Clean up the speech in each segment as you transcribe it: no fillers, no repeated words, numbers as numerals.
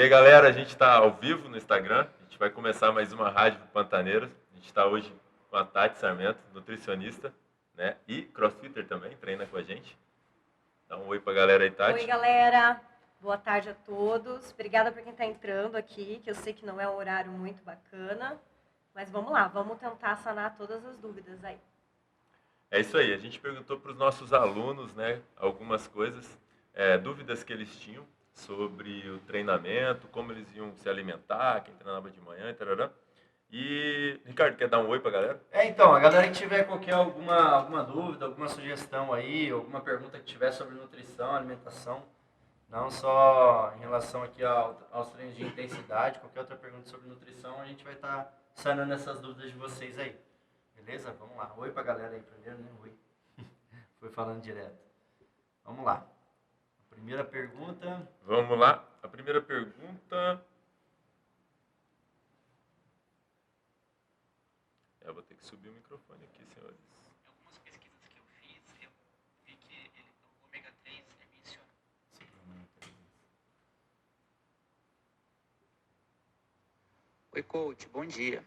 aí, galera, a gente está ao vivo no Instagram. A gente vai começar mais uma Rádio Pantaneiros. A gente está hoje com a Tati Sarmento, nutricionista, né? E crossfitter também, treina com a gente. Dá um oi pra galera aí, Tati. Oi, galera. Boa tarde a todos. Obrigada por quem está entrando aqui, que eu sei que não é um horário muito bacana. Mas vamos lá, vamos tentar sanar todas as dúvidas aí. É isso aí, a gente perguntou para os nossos alunos, né, algumas coisas, dúvidas que eles tinham sobre o treinamento, como eles iam se alimentar, quem treinava de manhã, etc. E, Ricardo, quer dar um oi para a galera? Então, a galera que tiver alguma dúvida, alguma sugestão aí, alguma pergunta que tiver sobre nutrição, alimentação, não só em relação aqui aos treinos de intensidade, qualquer outra pergunta sobre nutrição, a gente vai estar sanando essas dúvidas de vocês aí. Beleza? Vamos lá. Oi pra galera aí primeiro, né? Oi. Foi falando direto. Vamos lá. A primeira pergunta. Vamos lá. A primeira pergunta... Eu vou ter que subir o microfone aqui, senhores. Em algumas pesquisas que eu fiz, eu vi que o ômega 3 é mencionado. Oi, coach. Bom dia.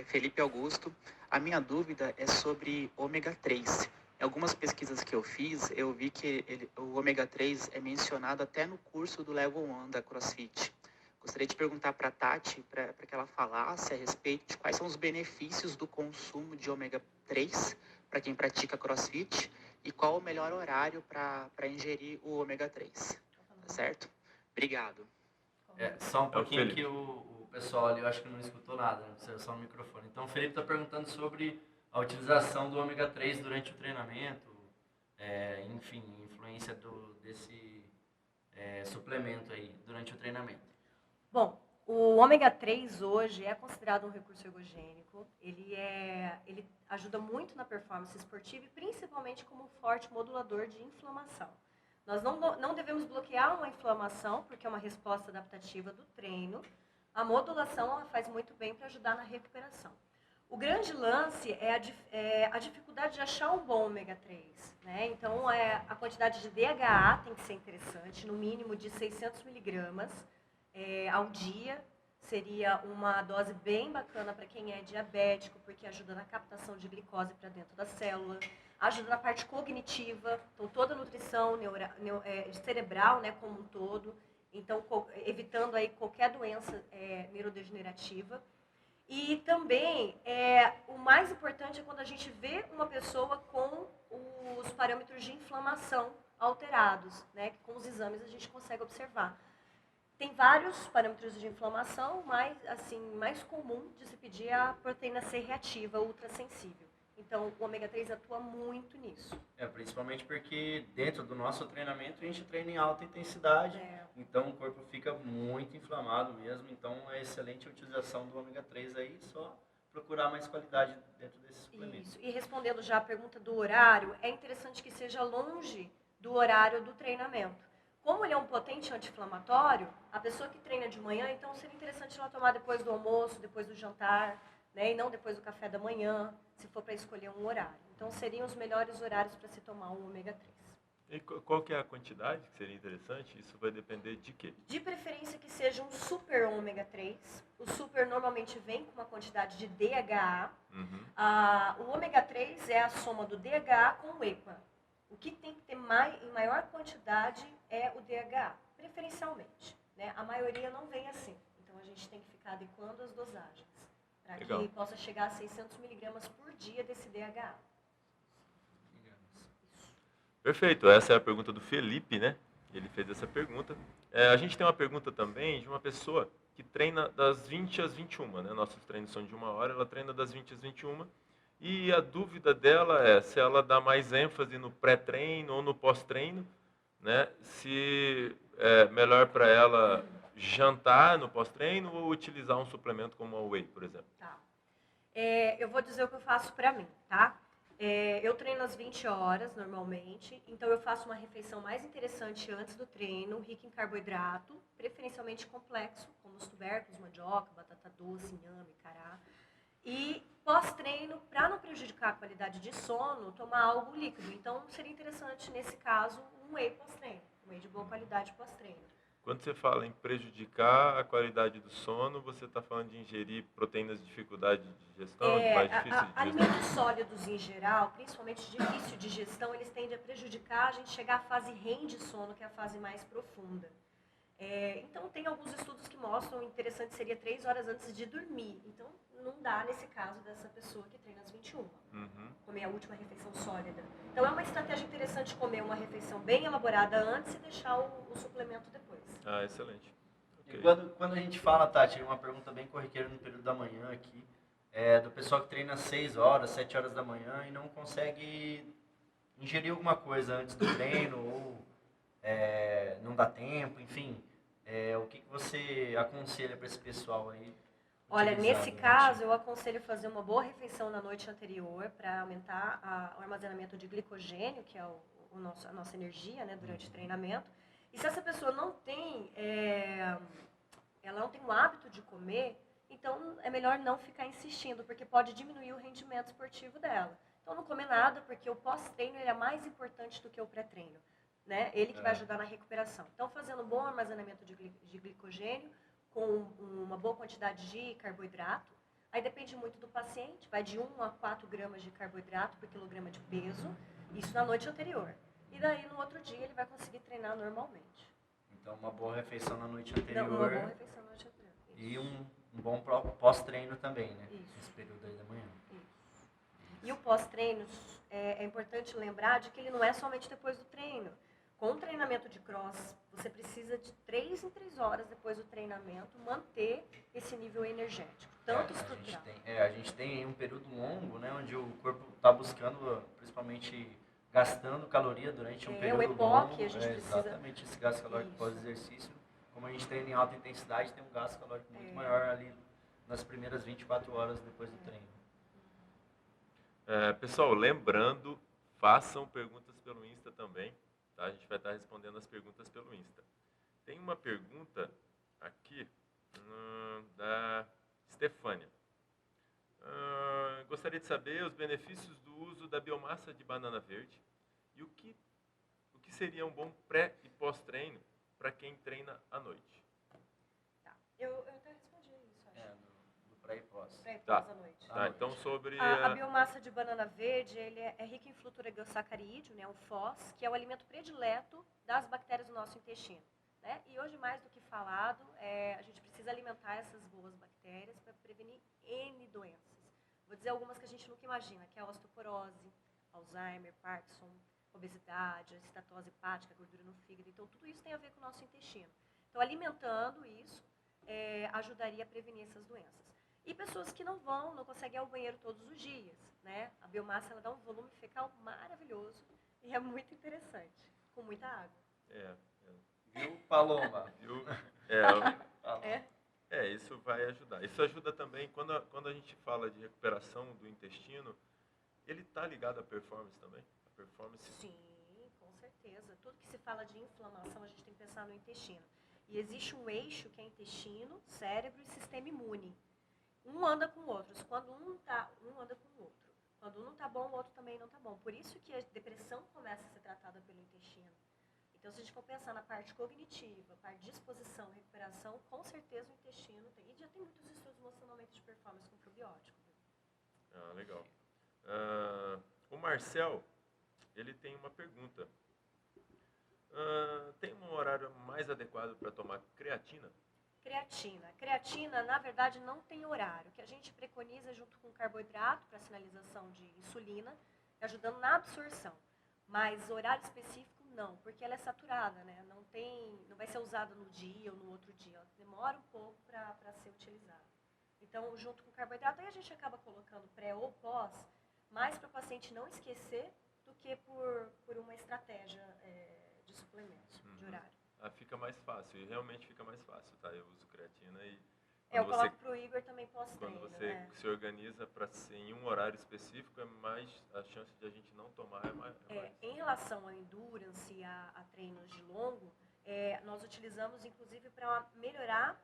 Felipe Augusto. A minha dúvida é sobre ômega 3. Em algumas pesquisas que eu fiz, eu vi que o ômega 3 é mencionado até no curso do Level 1 da CrossFit. Gostaria de perguntar para a Tati, para que ela falasse a respeito de quais são os benefícios do consumo de ômega 3 para quem pratica CrossFit e qual o melhor horário para ingerir o ômega 3. Tá certo? Obrigado. Só um pouquinho que o pessoal ali, eu acho que não escutou nada, não precisa só o microfone. Então, o Felipe está perguntando sobre a utilização do ômega 3 durante o treinamento, enfim, influência desse suplemento aí durante o treinamento. Bom, o ômega 3 hoje é considerado um recurso ergogênico. Ele ajuda muito na performance esportiva e principalmente como um forte modulador de inflamação. Nós não devemos bloquear uma inflamação, porque é uma resposta adaptativa do treino. A modulação ela faz muito bem para ajudar na recuperação. O grande lance é a dificuldade de achar um bom ômega 3. Né? Então, a quantidade de DHA tem que ser interessante, no mínimo de 600 miligramas ao dia. Seria uma dose bem bacana para quem é diabético, porque ajuda na captação de glicose para dentro da célula, ajuda na parte cognitiva, então toda a nutrição cerebral, né, como um todo, então evitando aí qualquer doença neurodegenerativa. E também, o mais importante é quando a gente vê uma pessoa com os parâmetros de inflamação alterados, né, que com os exames a gente consegue observar. Tem vários parâmetros de inflamação, mas assim, mais comum de se pedir é a proteína C reativa, ultrassensível. Então, o ômega 3 atua muito nisso. Principalmente porque dentro do nosso treinamento a gente treina em alta intensidade, então o corpo fica muito inflamado mesmo, então é excelente a utilização do ômega 3 aí, só procurar mais qualidade dentro desse suplemento. Isso, e respondendo já a pergunta do horário, é interessante que seja longe do horário do treinamento. Como ele é um potente anti-inflamatório, a pessoa que treina de manhã, então seria interessante ela tomar depois do almoço, depois do jantar, né, e não depois do café da manhã, se for para escolher um horário. Então, seriam os melhores horários para se tomar um ômega 3. E qual que é a quantidade que seria interessante? Isso vai depender de quê? De preferência que seja um super ômega 3. O super normalmente vem com uma quantidade de DHA. O ômega 3 é a soma do DHA com o EPA. O que tem que ter em maior quantidade é o DHA, preferencialmente. Né? A maioria não vem assim. Então, a gente tem que ficar adequando as dosagens para que possa chegar a 600 miligramas por dia desse DHA. Perfeito, essa é a pergunta do Felipe, né? Ele fez essa pergunta. A gente tem uma pergunta também de uma pessoa que treina das 20 às 21, né? Nossos treinos são de 1 hora, ela treina das 20 às 21. E a dúvida dela é se ela dá mais ênfase no pré-treino ou no pós-treino, né? Se é melhor para ela jantar no pós-treino ou utilizar um suplemento como a whey, por exemplo. Tá. Eu vou dizer o que eu faço para mim, tá? Eu treino às 20 horas, normalmente, então eu faço uma refeição mais interessante antes do treino, rica em carboidrato, preferencialmente complexo, como os tubérculos, mandioca, batata doce, inhame, cará. E pós-treino, para não prejudicar a qualidade de sono, tomar algo líquido. Então, seria interessante, nesse caso, um whey pós-treino, um whey de boa qualidade pós-treino. Quando você fala em prejudicar a qualidade do sono, você está falando de ingerir proteínas de dificuldade de digestão, de mais difícil de digestão? Alimentos sólidos em geral, principalmente difícil de digestão, eles tendem a prejudicar a gente chegar à fase REM de sono, que é a fase mais profunda. Então, tem alguns estudos que mostram, interessante seria 3 horas antes de dormir. Então, não dá nesse caso dessa pessoa que treina às 21. Comer a última refeição sólida. Então, é uma estratégia interessante comer uma refeição bem elaborada antes e deixar o suplemento depois. Ah, excelente. E Ok. quando a gente fala, Tati, uma pergunta bem corriqueira no período da manhã aqui, do pessoal que treina às 6 horas, 7 horas da manhã e não consegue ingerir alguma coisa antes do treino ou não dá tempo, enfim. O que você aconselha para esse pessoal aí? Olha, utilizar nesse durante- caso, eu aconselho fazer uma boa refeição na noite anterior para aumentar o armazenamento de glicogênio, que é a nossa energia, né, durante o treinamento. E se essa pessoa não tem, ela não tem o hábito de comer, então é melhor não ficar insistindo, porque pode diminuir o rendimento esportivo dela. Então não comer nada, porque o pós-treino ele é mais importante do que o pré-treino, né? Ele que vai ajudar na recuperação. Então fazendo um bom armazenamento de glicogênio, com uma boa quantidade de carboidrato. Aí depende muito do paciente, vai de 1 a 4 gramas de carboidrato por quilograma de peso, isso na noite anterior. E daí no outro dia ele vai conseguir treinar normalmente. Então, uma boa refeição na noite Uma anterior boa refeição na noite anterior. e um bom pós-treino também, né? Isso. Nesse período aí da manhã. E o pós-treino, é importante lembrar de que ele não é somente depois do treino. Com o treinamento de cross, você precisa de 3 em 3 horas depois do treinamento manter esse nível energético, tanto estrutural. A gente tem um período longo, né, onde o corpo está buscando, principalmente gastando caloria durante um O período EPOC, longo. a gente precisa... Exatamente esse gasto calórico Isso. pós-exercício. Como a gente treina em alta intensidade, tem um gasto calórico muito maior ali nas primeiras 24 horas depois do treino. Pessoal, lembrando, façam perguntas pelo Insta também. Tá? A gente vai estar respondendo as perguntas pelo Insta. Tem uma pergunta aqui da Stefânia. Gostaria de saber os benefícios do uso da biomassa de banana verde e o que seria um bom pré e pós-treino para quem treina à noite. Tá. Eu até respondi isso, acho. Do pré e pós. Pré e Tá. pós à noite. Tá, então sobre... A biomassa de banana verde ele é rica em fluturagosacarídeo, né, o FOS, que é o alimento predileto das bactérias do nosso intestino. Né? E hoje, mais do que falado, a gente precisa alimentar essas boas bactérias para prevenir N doenças. Vou dizer algumas que a gente nunca imagina, que é a osteoporose, Alzheimer, Parkinson, obesidade, estatose hepática, gordura no fígado. Então, tudo isso tem a ver com o nosso intestino. Então, alimentando isso, ajudaria a prevenir essas doenças. E pessoas que não conseguem ir ao banheiro todos os dias, né? A biomassa ela dá um volume fecal maravilhoso e é muito interessante, com muita água. Viu, Paloma? Viu? É? Isso vai ajudar. Isso ajuda também, quando a gente fala de recuperação do intestino, ele está ligado à performance também? A performance? Sim, com certeza. Tudo que se fala de inflamação, a gente tem que pensar no intestino. E existe um eixo que é intestino, cérebro e sistema imune. Um anda com o outro. Quando um anda com o outro. Quando um não está bom, o outro também não está bom. Por isso que a depressão começa a ser tratada pelo intestino. Então, se a gente for pensar na parte cognitiva, parte de disposição, recuperação, com certeza o intestino tem. E já tem muitos estudos mostrando aumento de performance com probiótico. Legal. O Marcel, ele tem uma pergunta. Tem um horário mais adequado para tomar creatina? Creatina, na verdade, não tem horário. O que a gente preconiza junto com carboidrato para sinalização de insulina, ajudando na absorção. Mas horário específico não, porque ela é saturada, né? Não vai ser usada no dia ou no outro dia. Ela demora um pouco para ser utilizada. Então, junto com carboidrato, aí a gente acaba colocando pré ou pós, mais para o paciente não esquecer do que por uma estratégia de suplemento, de horário. Fica mais fácil, e realmente fica mais fácil, tá? Eu uso creatina e... Eu coloco pro Igor também pós-treino. Quando você se organiza para ser em um horário específico, a chance de a gente não tomar é mais. Em relação ao endurance e a treinos de longo, nós utilizamos inclusive para melhorar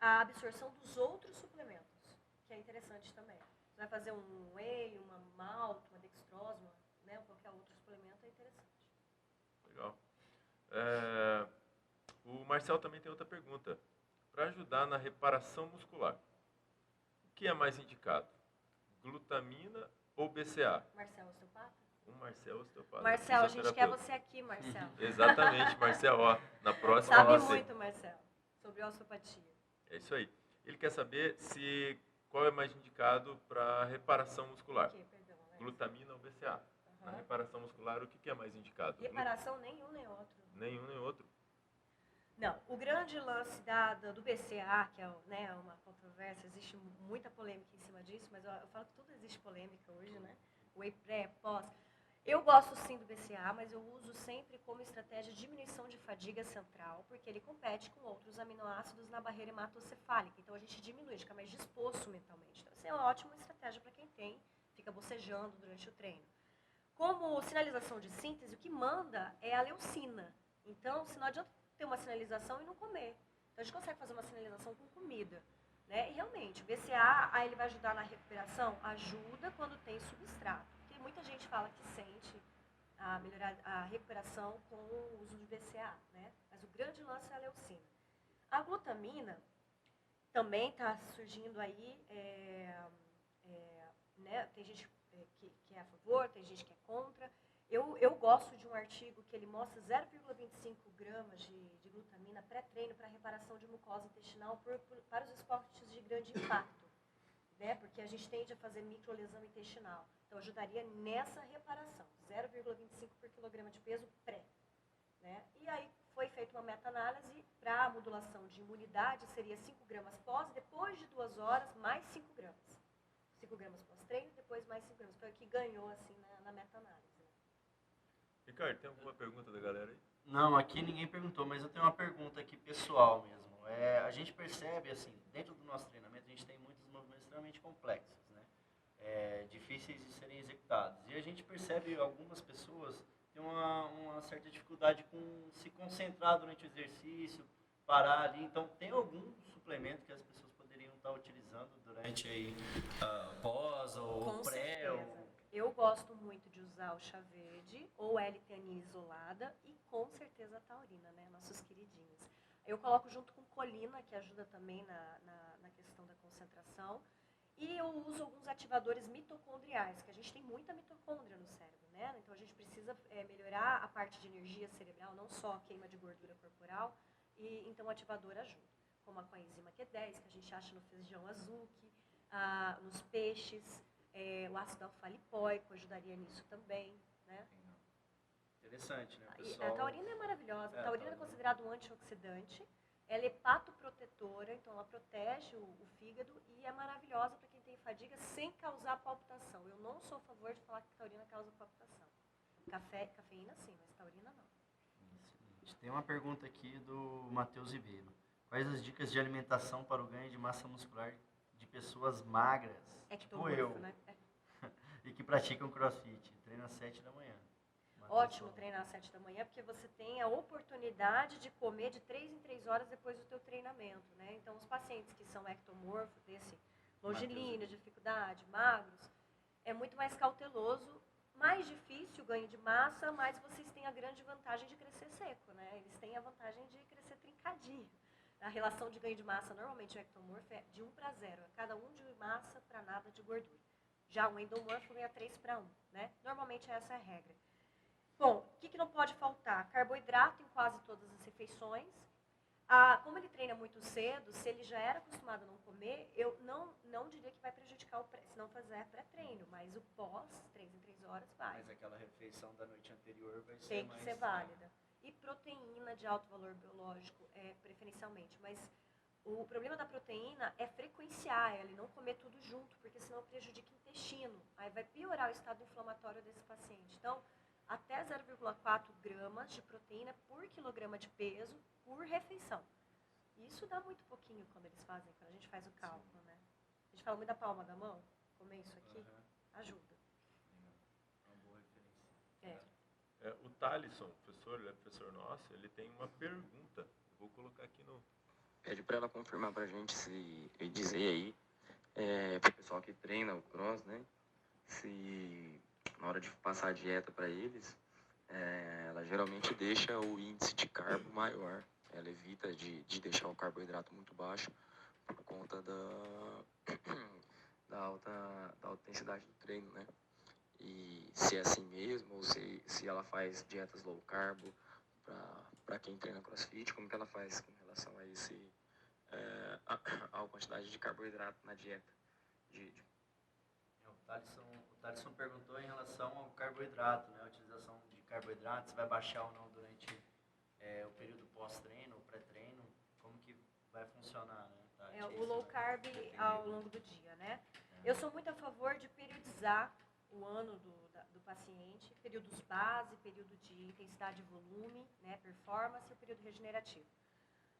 a absorção dos outros suplementos, que é interessante também. Você vai fazer um whey, uma malto, uma dextrose, né, qualquer outro suplemento, é interessante. Legal. O Marcel também tem outra pergunta. Para ajudar na reparação muscular, o que é mais indicado? Glutamina ou BCA? Marcel, osteopata? O Marcel é osteopata. Marcel, a gente quer fisioterapeuta. você aqui, Marcel. Exatamente, Marcel. Ó, na próxima Sabe você. muito, Marcel, sobre osteopatia. É isso aí. Ele quer saber qual é mais indicado para reparação muscular. O quê? Perdão, Alex? Glutamina ou BCA. Na Aham. reparação muscular, o que é mais indicado? Reparação nenhum nem outro. Nenhum nem outro. Não, o grande lance do BCA, que é né, uma controvérsia, existe muita polêmica em cima disso, mas eu falo que tudo existe polêmica hoje, né? Whey pré, pós. Eu gosto sim do BCA, mas eu uso sempre como estratégia de diminuição de fadiga central, porque ele compete com outros aminoácidos na barreira hematocefálica. Então a gente diminui, a gente fica mais disposto mentalmente. Então, essa é uma ótima estratégia para quem fica bocejando durante o treino. Como sinalização de síntese, o que manda é a leucina. Então, se não adianta ter uma sinalização e não comer. Então, a gente consegue fazer uma sinalização com comida. Né? E realmente, o BCA ele vai ajudar na recuperação? Ajuda quando tem substrato. Porque muita gente fala que sente melhorar a recuperação com o uso de BCA. Né? Mas o grande lance é a leucina. A glutamina também está surgindo aí, né? Tem gente que é a favor, tem gente que é contra. Eu gosto de um artigo que ele mostra 0,25 gramas de glutamina pré-treino para reparação de mucosa intestinal para os esportes de grande impacto, né? Porque a gente tende a fazer microlesão intestinal. Então, ajudaria nessa reparação, 0,25 por quilograma de peso pré. Né? E aí foi feita uma meta-análise para a modulação de imunidade, seria 5 gramas pós, depois de 2 horas, mais 5 gramas. 5 gramas pós-treino, depois mais 5 gramas. Foi o que ganhou assim, na meta-análise. Ricardo, tem alguma pergunta da galera aí? Não, aqui ninguém perguntou, mas eu tenho uma pergunta aqui pessoal mesmo. A gente percebe, assim, dentro do nosso treinamento, a gente tem muitos movimentos extremamente complexos, né? Difíceis de serem executados. E a gente percebe algumas pessoas têm uma certa dificuldade com se concentrar durante o exercício, parar ali. Então, tem algum suplemento que as pessoas poderiam estar utilizando durante aí, pós ou pré? Eu gosto muito de usar o chá verde ou L-teanina isolada e com certeza a taurina, né? Nossos queridinhos. Eu coloco junto com colina, que ajuda também na questão da concentração. E eu uso alguns ativadores mitocondriais, que a gente tem muita mitocôndria no cérebro, né? Então a gente precisa melhorar a parte de energia cerebral, não só a queima de gordura corporal, e então o ativador ajuda. Como a coenzima Q10, que a gente acha no feijão azuki, nos peixes, o ácido alfa-lipóico ajudaria nisso também, né? Interessante, né, E pessoal? a taurina é maravilhosa. A taurina é taurina. considerada um antioxidante. Ela é hepatoprotetora, então ela protege o fígado e é maravilhosa para quem tem fadiga sem causar palpitação. Eu não sou a favor de falar que taurina causa palpitação. Cafeína sim, mas taurina não. Excelente. Tem uma pergunta aqui do Matheus Ribeiro. Quais as dicas de alimentação para o ganho de massa muscular de pessoas magras, tipo eu, Né? e que praticam crossfit? Treino às 7 da manhã. Ótimo treinar às 7 da manhã, porque você tem a oportunidade de comer de 3 em 3 horas depois do teu treinamento, né? Então, os pacientes que são ectomorfos, desse longilíneo, dificuldade, magros, é muito mais cauteloso, mais difícil o ganho de massa, mas vocês têm a grande vantagem de crescer seco, né? Eles têm a vantagem de crescer trincadinho. A relação de ganho de massa, normalmente, o ectomorfo é de 1 para 0, é cada 1 de massa para nada de gordura. Já o endomorfo ganha 3 para 1, né? Normalmente essa é a regra. Bom, o que não pode faltar? Carboidrato em quase todas as refeições. Como ele treina muito cedo, se ele já era acostumado a não comer, eu não diria que vai prejudicar se não fizer pré-treino, mas o pós, 3 em 3 horas, vai. Mas aquela refeição da noite anterior vai ser Tem que mais... ser válida. E proteína de alto valor biológico, preferencialmente. Mas o problema da proteína é frequenciar ela e não comer tudo junto, porque senão prejudica o intestino. Aí vai piorar o estado inflamatório desse paciente. Então, até 0,4 gramas de proteína por quilograma de peso por refeição. Isso dá muito pouquinho quando eles fazem, quando a gente faz o cálculo, né? A gente fala muito da palma da mão, comer isso aqui, ajuda. Uma boa referência. O Thalisson, professor, ele é professor nosso, ele tem uma pergunta. Eu vou colocar aqui no... Pede para ela confirmar pra gente se eu dizer aí, pro pessoal que treina o cross, né? Se na hora de passar a dieta para eles, ela geralmente deixa o índice de carbo maior ela evita de deixar o carboidrato muito baixo por conta da alta intensidade do treino, né? E se é assim mesmo, ou se ela faz dietas low carb para quem treina CrossFit, como que ela faz com relação a a quantidade de carboidrato na dieta? O Thaleson perguntou em relação ao carboidrato, né? A utilização de carboidrato, se vai baixar ou não durante o período pós-treino, o pré-treino, como que vai funcionar, né? Tati? O low carb ao longo do dia, né? Eu sou muito a favor de periodizar o ano do paciente, períodos base, período de intensidade e volume, né, performance e o período regenerativo.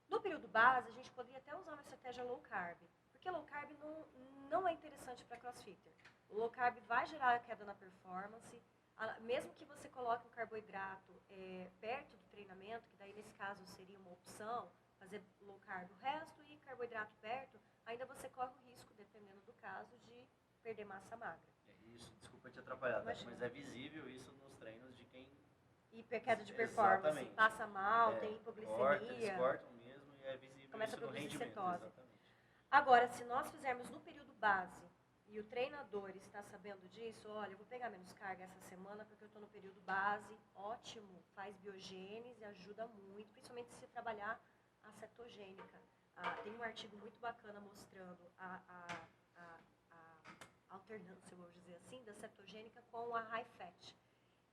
No período base, a gente poderia até usar uma estratégia low carb, porque low carb não é interessante para crossfitter. O low carb vai gerar queda na performance, mesmo que você coloque um carboidrato perto do treinamento, que daí nesse caso seria uma opção, fazer low carb o resto e carboidrato perto, ainda você corre o risco, dependendo do caso, de perder massa magra. Isso, desculpa te atrapalhar, mas é visível isso nos treinos de quem... E queda de performance, exatamente. Passa mal, tem hipoglicemia. Eles cortam mesmo e é visível começa isso a no produzir rendimento. cetose. Exatamente. Agora, se nós fizermos no período base e o treinador está sabendo disso, olha, eu vou pegar menos carga essa semana porque eu estou no período base, ótimo, faz biogênese, ajuda muito, principalmente se trabalhar a cetogênica. Tem um artigo muito bacana mostrando a alternância, vamos dizer assim, da cetogênica com a high fat.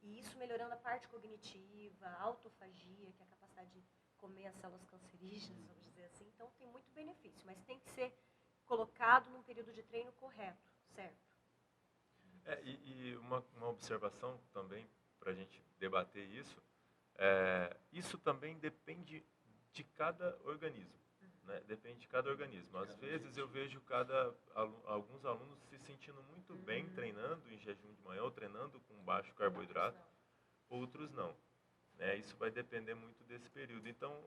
E isso melhorando a parte cognitiva, a autofagia, que é a capacidade de comer as células cancerígenas, vamos dizer assim. Então, tem muito benefício, mas tem que ser colocado num período de treino correto, certo? E uma observação também, para a gente debater isso, isso também depende de cada organismo. Né? Depende de cada organismo. Às vezes eu vejo alguns alunos se sentindo muito bem treinando em jejum de manhã ou treinando com baixo carboidrato, outros não. Né? Isso vai depender muito desse período. Então,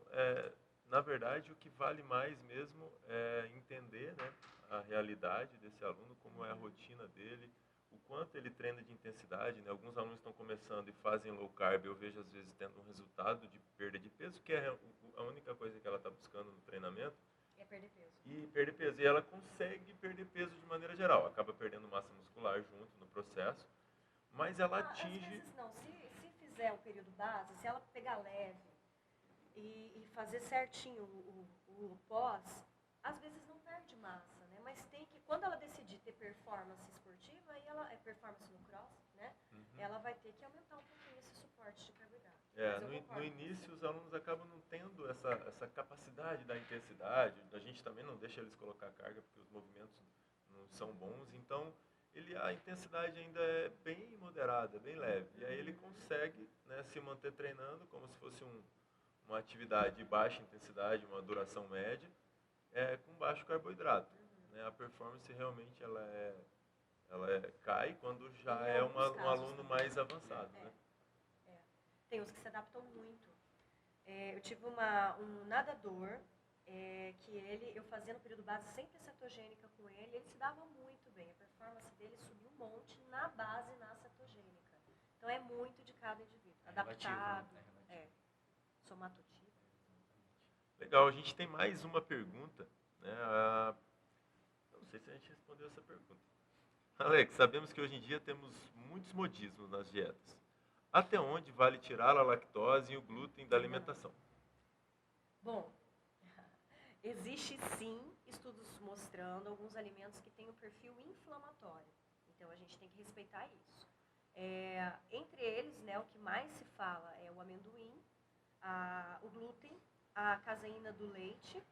na verdade, o que vale mais mesmo é entender, né, a realidade desse aluno, como é a rotina dele, o quanto ele treina de intensidade. Né? Alguns alunos estão começando e fazem low carb, eu vejo às vezes tendo um resultado de perda de peso, que é a única coisa que ela está buscando no treinamento. É perder peso. E perder peso. E ela consegue perder peso de maneira geral, acaba perdendo massa muscular junto no processo, mas ela atinge... Às vezes não, se fizer o período base, se ela pegar leve e fazer certinho o pós, às vezes não perde massa, né? Mas tem que, quando ela decidir ter performance esportiva, aí ela performance no cross, né? Ela vai ter que aumentar um pouquinho esse suporte de carboidrato. No início, os alunos acabam não tendo essa capacidade da intensidade, a gente também não deixa eles colocar carga, porque os movimentos não são bons, então a intensidade ainda é bem moderada, bem leve, e aí ele consegue, né, se manter treinando como se fosse uma atividade de baixa intensidade, uma duração média, com baixo carboidrato. Né? A performance realmente cai quando já é um aluno mais avançado. Né? Tem uns que se adaptam muito. Eu tive um nadador que eu fazia no período base sempre cetogênica com ele se dava muito bem. A performance dele subiu um monte na base, na cetogênica. Então é muito de cada indivíduo. Adaptado, somatotipo. Legal, a gente tem mais uma pergunta. Né? Não sei se a gente respondeu essa pergunta. Alex, sabemos que hoje em dia temos muitos modismos nas dietas. Até onde vale tirar a lactose e o glúten da alimentação? Bom, existe sim estudos mostrando alguns alimentos que têm um perfil inflamatório. Então a gente tem que respeitar isso. Entre eles, né, o que mais se fala é o amendoim, o glúten, a caseína do leite,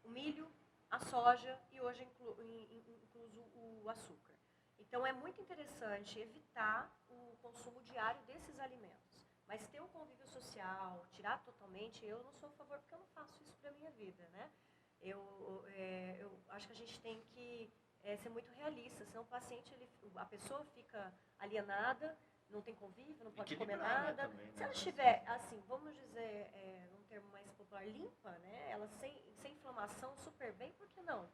o milho, a soja e hoje incluso o açúcar. Então, é muito interessante evitar o consumo diário desses alimentos. Mas ter um convívio social, tirar totalmente, eu não sou a favor, porque eu não faço isso para a minha vida, né? Eu acho que a gente tem que ser muito realista, senão o paciente, a pessoa fica alienada, não tem convívio, não pode comer nada. Também, né? Se ela estiver, assim, vamos dizer, num termo mais popular, limpa, né? Ela sem inflamação, super bem, por que não?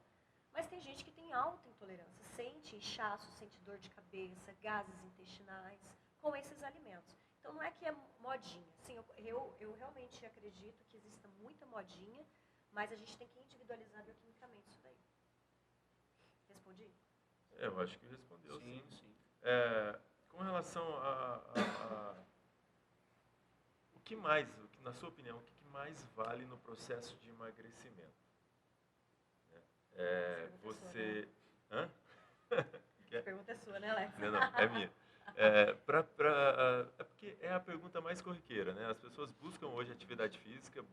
Mas tem gente que tem alta intolerância, sente inchaço, sente dor de cabeça, gases intestinais com esses alimentos. Então não é que é modinha. Sim, eu realmente acredito que exista muita modinha, mas a gente tem que individualizar bioquimicamente isso daí. Respondi? Eu acho que respondeu sim. Sim. Com relação a o que mais, na sua opinião, o que mais vale no processo de emagrecimento? Você... Hã? A pergunta é sua, né, Alex? Não, é minha. É porque é a pergunta mais corriqueira, né? As pessoas buscam hoje atividade física,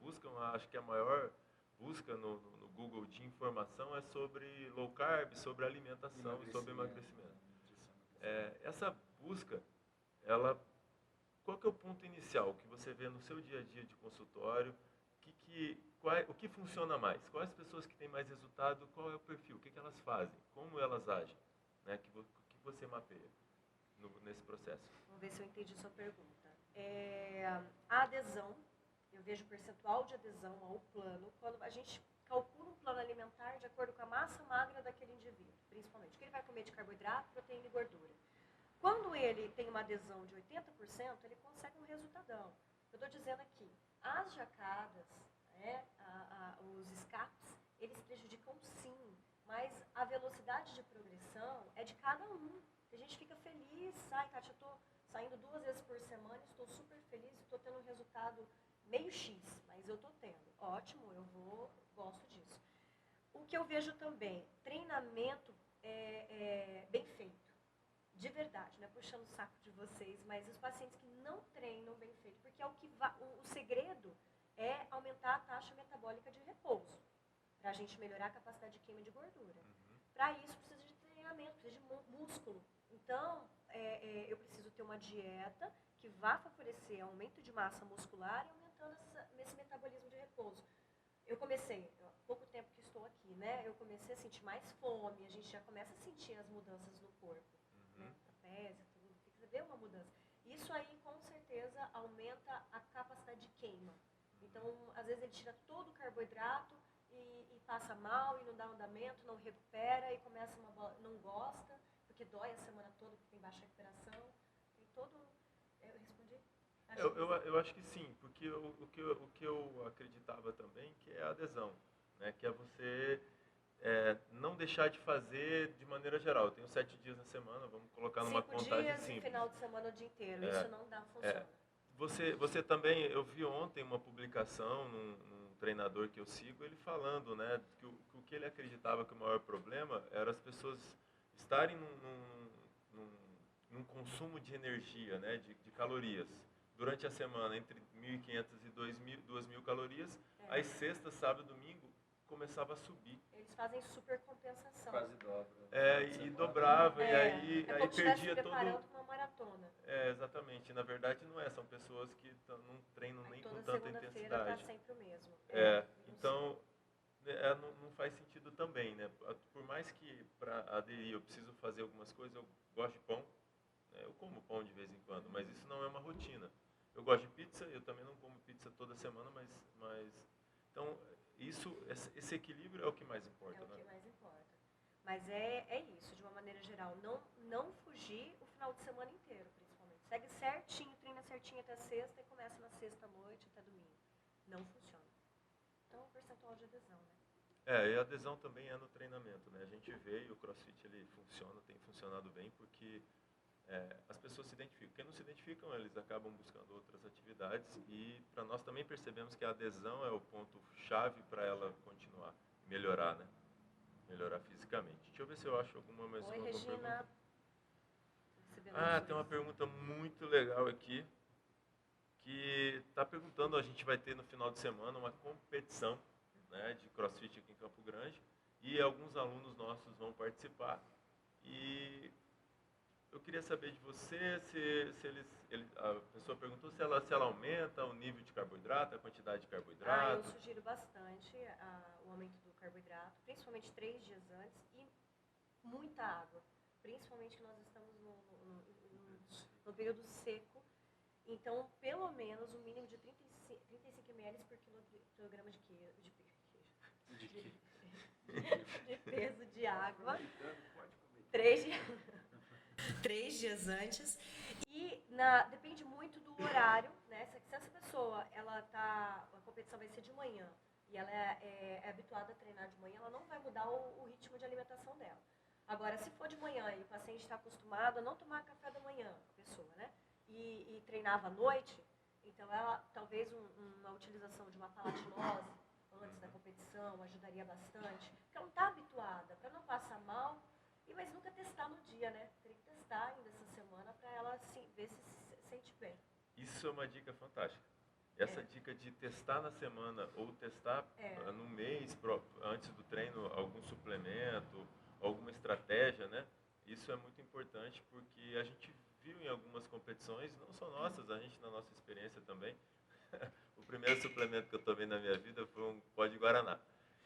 acho que a maior busca no Google de informação é sobre low carb, sobre alimentação e sobre emagrecimento. Essa busca, qual que é o ponto inicial que você vê no seu dia a dia de consultório? O que funciona mais? Quais pessoas que têm mais resultado? Qual é o perfil? O que elas fazem? Como elas agem? Né? Que você mapeia nesse processo? Vamos ver se eu entendi sua pergunta. A adesão, eu vejo o percentual de adesão ao plano, quando a gente calcula um plano alimentar de acordo com a massa magra daquele indivíduo, principalmente. O que ele vai comer de carboidrato, proteína e gordura. Quando ele tem uma adesão de 80%, ele consegue um resultadão. Eu estou dizendo aqui, as jacadas, os escapes, eles prejudicam sim, mas a velocidade de progressão é de cada um. A gente fica feliz, Kátia, eu estou saindo 2 vezes por semana, estou super feliz, estou tendo um resultado meio X, mas eu estou tendo. Ótimo, gosto disso. O que eu vejo também, treinamento bem feito. De verdade, não é puxando o saco de vocês, mas os pacientes que não treinam bem feito, porque o segredo é aumentar a taxa metabólica de repouso, para a gente melhorar a capacidade de queima de gordura. Para isso, precisa de treinamento, precisa de músculo. Então, eu preciso ter uma dieta que vá favorecer aumento de massa muscular e aumentando esse metabolismo de repouso. Eu comecei, há pouco tempo que estou aqui, né? Eu comecei a sentir mais fome, a gente já começa a sentir as mudanças no corpo. Trapézio, tudo, você vê uma mudança. Isso aí, com certeza, aumenta a capacidade de queima. Então, às vezes ele tira todo o carboidrato e passa mal e não dá andamento, não recupera e começa não gosta, porque dói a semana toda, porque tem baixa recuperação. Tem todo... Eu respondi? Eu acho que sim, porque o que eu acreditava também que é a adesão, né? Que é você... não deixar de fazer de maneira geral. Eu tenho 7 dias na semana, vamos colocar numa contagem simples. 5 dias e final de semana o dia inteiro, isso não funciona. Você também, eu vi ontem uma publicação num treinador que eu sigo, ele falando, né, que o que ele acreditava que o maior problema era as pessoas estarem num consumo de energia, né, de calorias. Durante a semana, entre 1.500 e 2.000 calorias, às sexta, sábado e domingo, começava a subir. Eles fazem super compensação. Quase dobra. E dobrava, e aí perdia todo... preparando uma maratona. Exatamente. Na verdade, não é. São pessoas que não treinam nem com tanta Toda intensidade. segunda-feira está sempre o mesmo. Então, não faz sentido também, né? Por mais que para aderir eu preciso fazer algumas coisas, eu gosto de pão, né? Eu como pão de vez em quando, mas isso não é uma rotina. Eu gosto de pizza, eu também não como pizza toda semana, mas então, esse equilíbrio é o que mais importa. É o que mais importa. Mas é isso, de uma maneira geral. Não fugir o final de semana inteiro, principalmente. Segue certinho, treina certinho até sexta e começa na sexta-noite até domingo. Não funciona. Então, o percentual de adesão, né? E a adesão também é no treinamento, né? A gente vê e o CrossFit ele funciona, tem funcionado bem, porque as pessoas se identificam. Quem não se identificam, eles acabam buscando outras atividades e para nós também percebemos que a adesão é o ponto-chave para ela continuar, melhorar, né? Melhorar fisicamente. Deixa eu ver se eu acho alguma Regina. Pergunta. Tem uma pergunta muito legal aqui, que está perguntando, a gente vai ter no final de semana uma competição, né, de CrossFit aqui em Campo Grande, e alguns alunos nossos vão participar. E eu queria saber de você a pessoa perguntou se ela aumenta o nível de carboidrato, a quantidade de carboidrato. Eu sugiro bastante o aumento do carboidrato, principalmente 3 dias antes, e muita água. Principalmente que nós estamos no período seco. Então, pelo menos um mínimo de 35 ml por quilograma de peso de água. 3 dias antes. E Depende muito do horário, né? Se essa pessoa, a competição vai ser de manhã e ela é habituada a treinar de manhã, ela não vai mudar o ritmo de alimentação dela. Agora, se for de manhã e o paciente está acostumado a não tomar café da manhã, a pessoa, né? E treinava à noite, então talvez uma utilização de uma palatilose antes da competição ajudaria bastante, porque ela não está habituada, para não passar mal, mas nunca testar no dia, né? Teria que testar ainda essa semana para ela ver se sente bem. Isso é uma dica fantástica. Essa dica de testar na semana ou testar no mês, antes do treino, algum suplemento, alguma estratégia, né? Isso é muito importante porque a gente viu em algumas competições, não só nossas, a gente na nossa experiência também. O primeiro suplemento que eu tomei na minha vida foi um pó de guaraná.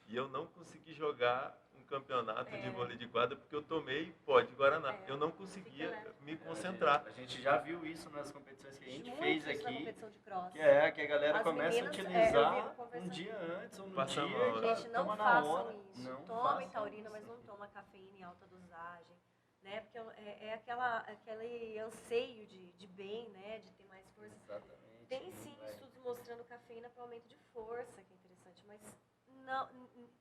E eu não consegui jogar um campeonato de vôlei de quadra porque eu tomei pó de guaraná. Eu não conseguia me concentrar. A gente já viu isso nas competições que a gente fez Isso na aqui. competição de cross. Que a galera As começa a meninas, utilizar um dia antes ou no Passa dia. mal, Gente, não toma na façam hora. isso. Não Tomem façam taurina, isso. mas não toma cafeína em alta dosagem. Né? Porque aquele anseio de bem, né? De ter mais força. Exatamente. Tem sim estudos mostrando cafeína para aumento de força, que é interessante, mas não,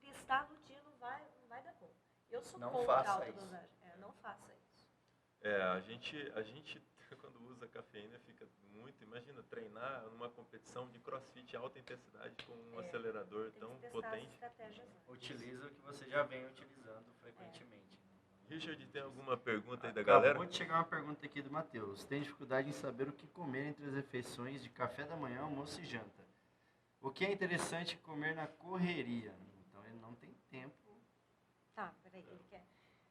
testar no dia não vai dar bom. Eu sou Não contra faça a alta isso. dosagem. Não faça isso. A gente quando usa cafeína fica muito, imagina, treinar numa competição de crossfit alta intensidade com um acelerador Tem tão que testar as potente. estratégias antes. Utiliza o que você já vem utilizando frequentemente. Richard, tem alguma pergunta aí da Acabou galera? de chegar uma pergunta aqui do Matheus. Tem dificuldade em saber o que comer entre as refeições de café da manhã, almoço e janta. O que é interessante comer na correria? Então ele não tem tempo. Tá, peraí, ele quer.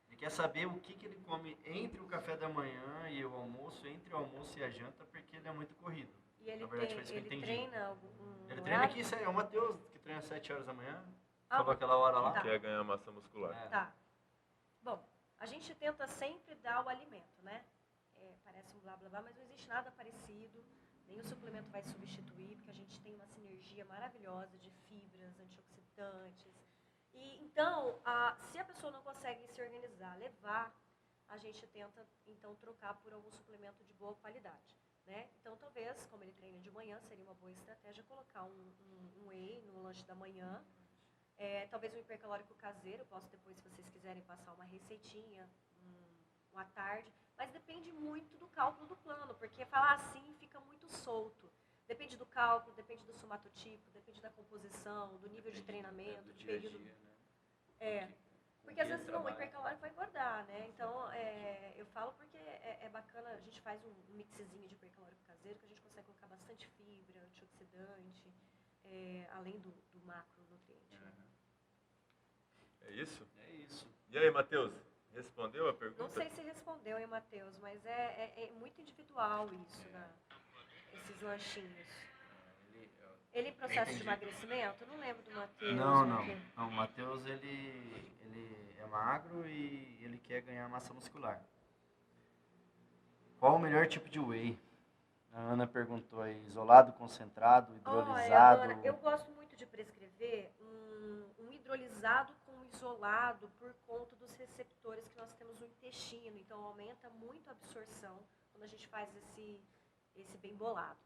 Ele quer saber o que ele come entre o café da manhã e o almoço, entre o almoço e a janta, porque ele é muito corrido. E ele, Na verdade, foi isso que eu entendi. treina algum Ele treina horário? aqui, é o Matheus, que treina às 7 horas da manhã. Ah, Falou aquela hora lá. Tá. Quer ganhar massa muscular. Tá. Bom, a gente tenta sempre dar o alimento, né? Parece um blá blá blá, mas não existe nada parecido. Nenhum suplemento vai substituir, porque a gente tem uma sinergia maravilhosa de fibras, antioxidantes. E então, se a pessoa não consegue se organizar, levar, a gente tenta então trocar por algum suplemento de boa qualidade. Né? Então, talvez, como ele treina de manhã, seria uma boa estratégia colocar um whey no lanche da manhã. Talvez um hipercalórico caseiro, posso depois, se vocês quiserem, passar uma receitinha, uma tarde, mas depende muito do cálculo do plano, porque falar assim fica muito solto. Depende do cálculo, depende do somatotipo, depende da composição, do nível de treinamento, do do dia a período. dia, né? Porque às vezes o hipercalórico vai engordar, né? Então, eu falo porque é bacana, a gente faz um mixzinho de hipercalórico caseiro, que a gente consegue colocar bastante fibra, antioxidante, além do macronutriente. Né? É isso? É isso. E aí, Matheus? Respondeu a pergunta? Não sei se respondeu, hein, Matheus, mas é muito individual isso, esses lanchinhos. Ele processo de emagrecimento? Eu não lembro do Matheus. Não, o Matheus, ele é magro e ele quer ganhar massa muscular. Qual o melhor tipo de whey? A Ana perguntou aí, isolado, concentrado, hidrolisado. Ana, eu gosto muito de prescrever um hidrolisado com isolado por conta dos receptores que nós temos no intestino. Então, aumenta muito a absorção quando a gente faz esse bem bolado.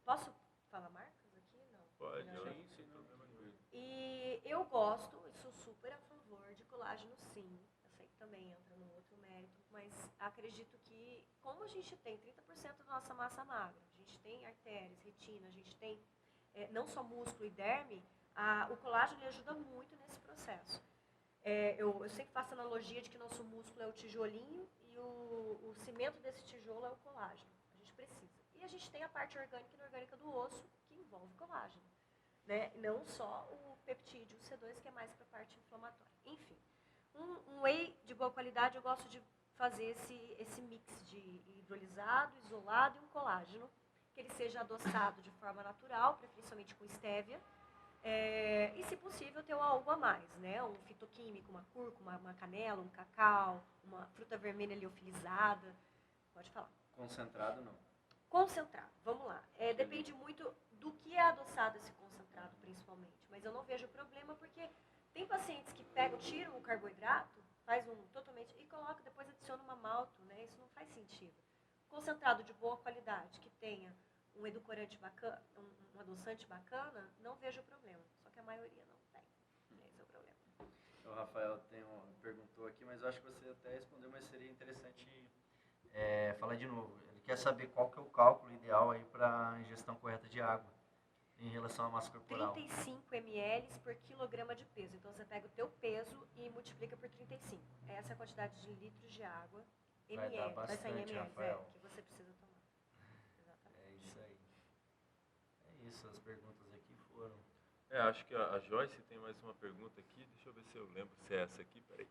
Posso falar marcas aqui? Não. Pode, Não. sim, sem problema nenhum. E eu gosto, sou super a favor de colágeno sim. Eu sei que também entra no outro mérito, mas acredito que, como a gente tem 30% da nossa massa magra, a gente tem artérias, retina, a gente tem não só músculo e derme, o colágeno ele ajuda muito nesse processo. Eu sempre faço a analogia de que nosso músculo é o tijolinho e o cimento desse tijolo é o colágeno. A gente precisa. E a gente tem a parte orgânica e inorgânica do osso, que envolve colágeno. Né? Não só o peptídeo, o C2, que é mais para a parte inflamatória. Enfim, um whey de boa qualidade, eu gosto de fazer esse mix de hidrolisado, isolado e um colágeno, que ele seja adoçado de forma natural, preferencialmente com estévia, e, se possível, ter algo a mais, né? Um fitoquímico, uma cúrcuma, uma canela, um cacau, uma fruta vermelha liofilizada. Pode falar. Concentrado não. Concentrado, vamos lá. Depende muito do que é adoçado esse concentrado, principalmente. Mas eu não vejo problema porque tem pacientes que tiram o carboidrato, faz totalmente e coloca, depois adiciona uma malto, né? Isso não faz sentido. concentrado de boa qualidade, que tenha um edulcorante bacana, um adoçante bacana, não vejo problema. Só que a maioria não tem. Esse é o problema. O Rafael perguntou aqui, mas eu acho que você até respondeu, mas seria interessante falar de novo. Ele quer saber qual que é o cálculo ideal aí para ingestão correta de água em relação à massa corporal. 35 ml por quilograma de peso. Então, você pega o teu peso e multiplica por 35. Essa é a quantidade de litros de água, Vai dar ml, vai sair bastante, ml, Rafael. que você precisa tomar. Exatamente. É isso aí. É isso, as perguntas aqui foram. Acho que a Joyce tem mais uma pergunta aqui. Deixa eu ver se eu lembro se é essa aqui. Peraí.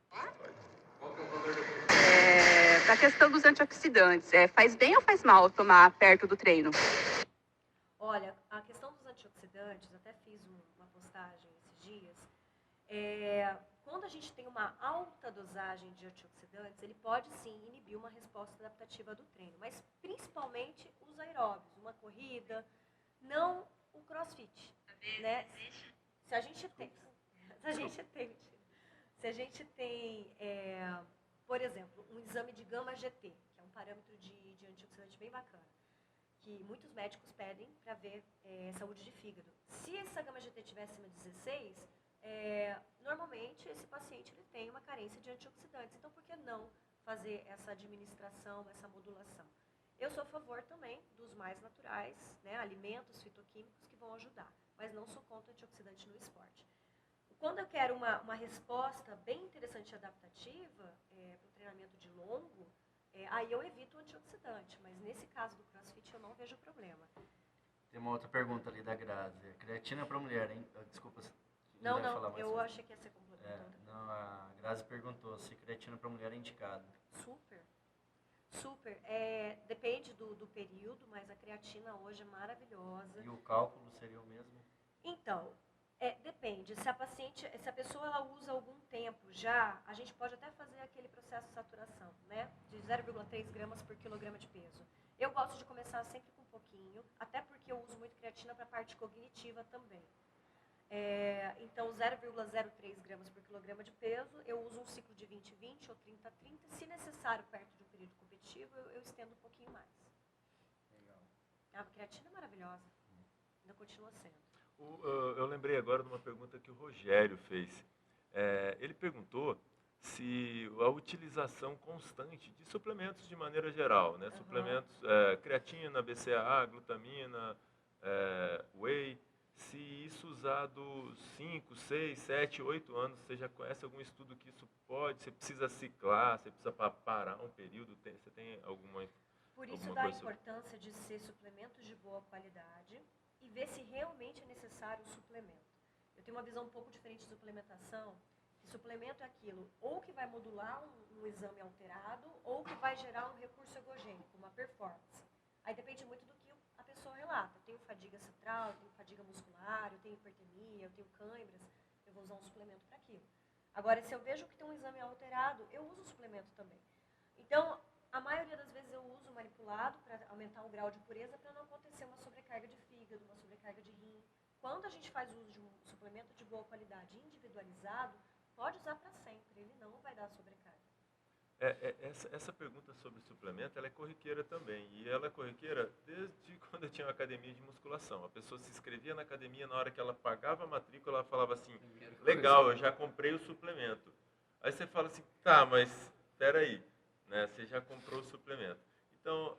A questão dos antioxidantes, faz bem ou faz mal tomar perto do treino? Olha, a questão dos antioxidantes, até fiz uma postagem esses dias. Quando a gente tem uma alta dosagem de antioxidantes, ele pode sim inibir uma resposta adaptativa do treino, mas principalmente os aeróbios, uma corrida, não o crossfit, né? Se a gente tem, por exemplo, um exame de gama GT, que é um parâmetro de antioxidante bem bacana, que muitos médicos pedem para ver saúde de fígado. Se essa gama GT estiver acima de 16, normalmente esse paciente ele tem uma carência de antioxidantes. Então, por que não fazer essa administração, essa modulação? Eu sou a favor também dos mais naturais, né, alimentos fitoquímicos que vão ajudar, mas não sou contra antioxidante no esporte. Quando eu quero uma resposta bem interessante e adaptativa para o treinamento de longo, aí eu evito o antioxidante, mas nesse caso do CrossFit eu não vejo problema. Tem uma outra pergunta ali da Grazi. Creatina para mulher, hein? Desculpa. Não, eu achei que ia ser complementar. Não, a Grazi perguntou se creatina para mulher é indicado. Super. Depende do período, mas a creatina hoje é maravilhosa. E o cálculo seria o mesmo? Então, depende. Se a pessoa ela usa algum tempo já, a gente pode até fazer aquele processo de saturação, né? De 0,3 gramas por quilograma de peso. Eu gosto de começar sempre com um pouquinho, até porque eu uso muito creatina para a parte cognitiva também. Então, 0,03 gramas por quilograma de peso, eu uso um ciclo de 20-20 ou 30-30. Se necessário, perto de um período competitivo, eu estendo um pouquinho mais. Legal. A creatina é maravilhosa. Ainda continua sendo. Eu lembrei agora de uma pergunta que o Rogério fez. Ele perguntou se a utilização constante de suplementos de maneira geral, né? Suplementos, creatina, BCAA, glutamina, whey, se isso usado 5, 6, 7, 8 anos, você já conhece algum estudo que isso pode, você precisa ciclar, você precisa parar um período, você tem alguma Por isso alguma dá a coisa importância de ser suplementos de boa qualidade e ver se realmente é necessário o suplemento. Eu tenho uma visão um pouco diferente de suplementação, que suplemento é aquilo, ou que vai modular um exame alterado, ou que vai gerar um recurso ergogênico, uma performance. Aí depende muito do que a pessoa relata. Eu tenho fadiga central, eu tenho fadiga muscular, eu tenho hipertermia, eu tenho cãibras, eu vou usar um suplemento para aquilo. Agora, se eu vejo que tem um exame alterado, eu uso o suplemento também. Então, a maioria das vezes eu uso manipulado para aumentar o grau de pureza para não acontecer uma sobrecarga de fígado, uma sobrecarga de rim. Quando a gente faz uso de um suplemento de boa qualidade individualizado, pode usar para sempre, ele não vai dar sobrecarga. Essa pergunta sobre suplemento, ela é corriqueira também. E ela é corriqueira desde quando eu tinha uma academia de musculação. A pessoa se inscrevia na academia, na hora que ela pagava a matrícula, ela falava assim, legal, eu já comprei o suplemento. Aí você fala assim, tá, mas espera aí, né? Você já comprou o suplemento. Então,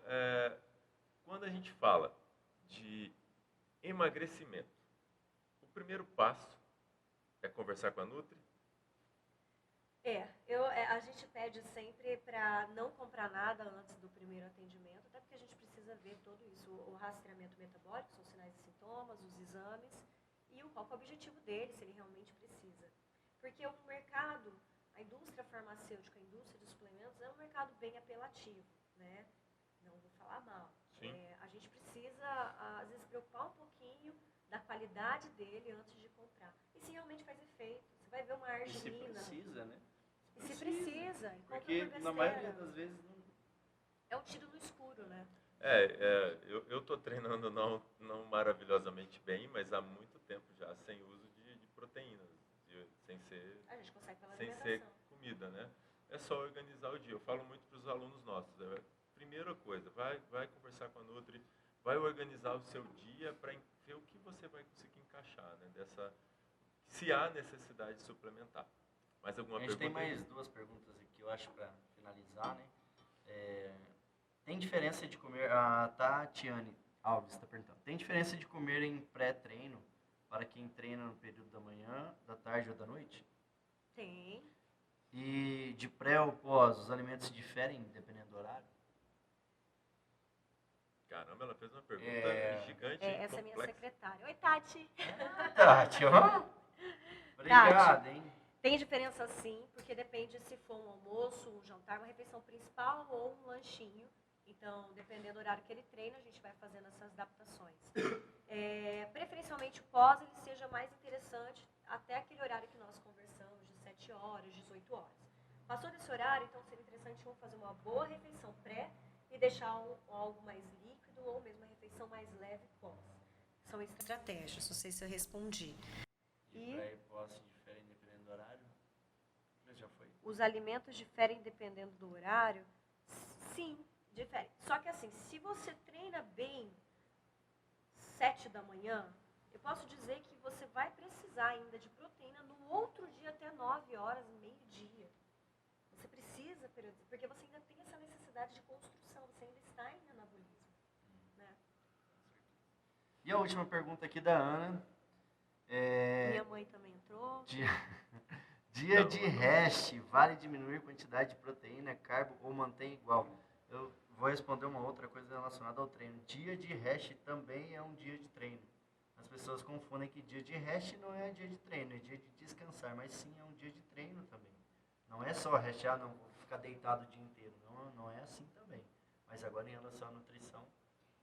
quando a gente fala de emagrecimento, o primeiro passo é conversar com a Nutri. A gente pede sempre para não comprar nada antes do primeiro atendimento, até porque a gente precisa ver tudo isso, o rastreamento metabólico, são sinais e sintomas, os exames, e qual é o objetivo dele, se ele realmente precisa. Porque o mercado, a indústria farmacêutica, a indústria de suplementos, é um mercado bem apelativo, né? Não vou falar mal. A gente precisa, às vezes, preocupar um pouquinho da qualidade dele antes de comprar. E se realmente faz efeito. Você vai ver uma arginina. E se precisa, né? E se precisa. E porque na maioria das vezes não... É um tiro no escuro, né? Eu estou treinando não maravilhosamente bem, mas há muito tempo já, sem uso de proteínas, sem ser, A gente consegue pela sem alimentação. ser comida, né? É só organizar o dia. Eu falo muito para os alunos nossos, primeira coisa, vai conversar com a Nutri, vai organizar o seu dia para ver o que você vai conseguir encaixar, né? Se há necessidade de suplementar. Mais alguma A gente pergunta? tem mais 2 perguntas aqui, eu acho, para finalizar, né? Tem diferença de comer... A Tatiane Alves está perguntando. Tem diferença de comer em pré-treino para quem treina no período da manhã, da tarde ou da noite? Tem. E de pré ou pós, os alimentos diferem dependendo do horário? Caramba, ela fez uma pergunta gigante, Essa é a minha complexa. secretária. Oi, Tati. Tati, ó. Obrigado, hein? Tem diferença sim, porque depende se for um almoço, um jantar, uma refeição principal ou um lanchinho. Então, dependendo do horário que ele treina, a gente vai fazendo essas adaptações. Preferencialmente o pós, ele seja mais interessante até aquele horário que nós conversamos, de 7 horas, 18 horas. Passou desse horário, então seria interessante fazer uma boa refeição pré e deixar algo mais líquido ou mesmo uma refeição mais leve pós. São estratégias, não sei se eu respondi. De pré e pós se diferem dependendo do horário? Mas já foi. Os alimentos diferem dependendo do horário? Sim, diferem. Só que assim, se você treina bem 7 da manhã, eu posso dizer que você vai precisar ainda de proteína no outro dia até 9 horas, meio-dia. Você precisa periodizar, porque você ainda tem essa necessidade de construção, você ainda está em anabolismo. Né? E a última pergunta aqui da Ana. Minha mãe também entrou. Dia de rest, vale diminuir a quantidade de proteína, carbo ou mantém igual? Eu vou responder uma outra coisa relacionada ao treino. Dia de rest também é um dia de treino. As pessoas confundem que dia de rest não é dia de treino, é dia de descansar, mas sim é um dia de treino também. Não é só restar, não vou ficar deitado o dia inteiro. Não é assim também. Mas agora em relação à nutrição,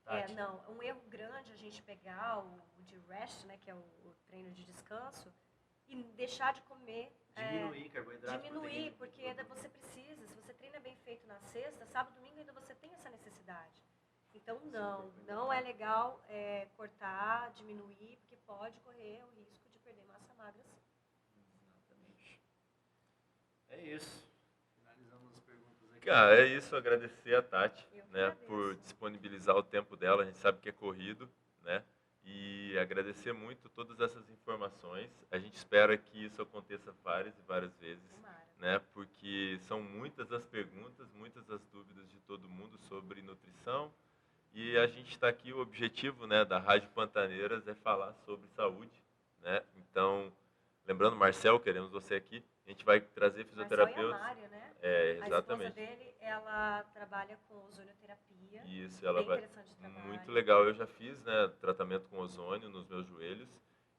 Tati. Um erro grande a gente pegar o de rest, né, que é o treino de descanso, e deixar de comer. Diminuir carboidrato. Diminuir, porque ainda você precisa, se você treina bem feito na sexta, sábado, domingo ainda você tem essa necessidade. Então não é legal cortar, diminuir, porque pode correr o risco de perder massa magra sim. Exatamente. É isso. Finalizamos as perguntas aqui. Cara, é isso, agradecer a Tati, Eu que né, agradeço. por disponibilizar o tempo dela, a gente sabe que é corrido, né, e agradecer muito todas essas informações. A gente espera que isso aconteça várias e várias vezes, Tomara. né, porque são muitas as perguntas, muitas as dúvidas de todo mundo sobre nutrição, e a gente está aqui, o objetivo, né, da Rádio Pantaneiras é falar sobre saúde, né, então, lembrando, Marcel, queremos você aqui, a gente vai trazer Marcel e a fisioterapeutas. Mária, né? Exatamente. A esposa dele, ela trabalha com ozonioterapia. Isso, ela bem vai. interessante o trabalho. Muito legal. Eu já fiz, né, tratamento com ozônio nos meus joelhos.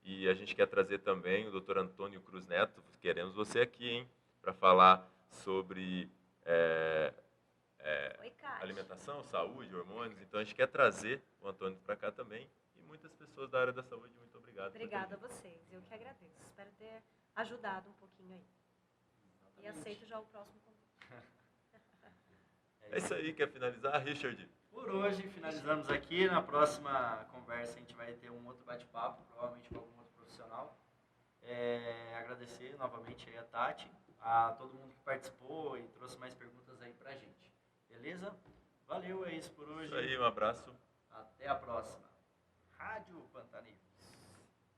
E a gente quer trazer também o Dr. Antônio Cruz Neto. Queremos você aqui, hein, para falar sobre Oi, Kátia. alimentação, saúde, hormônios. Então a gente quer trazer o Antônio para cá também. E muitas pessoas da área da saúde. Muito obrigado. Obrigada a vocês. Eu que agradeço. Espero ter ajudado um pouquinho aí. E aceito já o próximo convite. É isso aí. Quer finalizar, Richard? Por hoje, finalizamos aqui. Na próxima conversa, a gente vai ter um outro bate-papo, provavelmente com algum outro profissional. Agradecer novamente aí a Tati, a todo mundo que participou e trouxe mais perguntas aí pra gente. Beleza? Valeu, é isso por hoje. Isso aí, um abraço. Até a próxima. Rádio Pantaneiros.